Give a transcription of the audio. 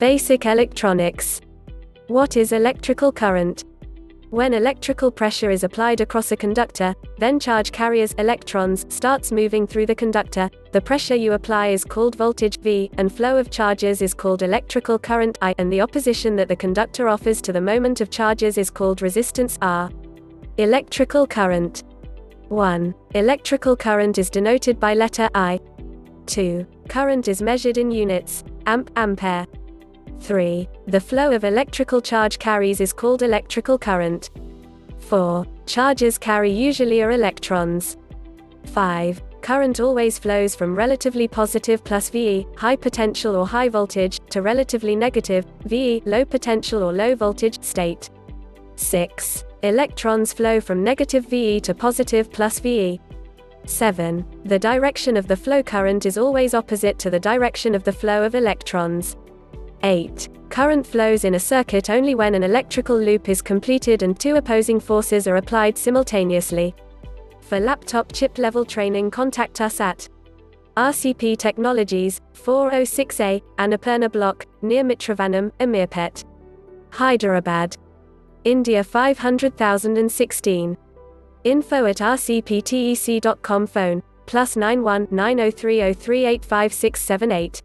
Basic electronics. What is electrical current? When electrical pressure is applied across a conductor, then charge carriers, electrons, starts moving through the conductor. The pressure you apply is called voltage, V, and flow of charges is called electrical current, I, and the opposition that the conductor offers to the moment of charges is called resistance, R. Electrical current. 1. Electrical current is denoted by letter I. 2. Current is measured in units, ampere. 3. The flow of electrical charge carries is called electrical current. 4. Charges carry usually are electrons. 5. Current always flows from relatively positive plus VE, high potential or high voltage, to relatively negative, VE, low potential or low voltage, state. 6. Electrons flow from negative VE to positive plus VE. 7. The direction of the flow current is always opposite to the direction of the flow of electrons. 8. Current flows in a circuit only when an electrical loop is completed and two opposing forces are applied simultaneously. For laptop chip-level training, contact us at RCP Technologies, 406A, Annapurna Block, near Mitrivanam, Ameerpet, Hyderabad, India 500,016. info@rcptec.com. Phone, +91 9030385678.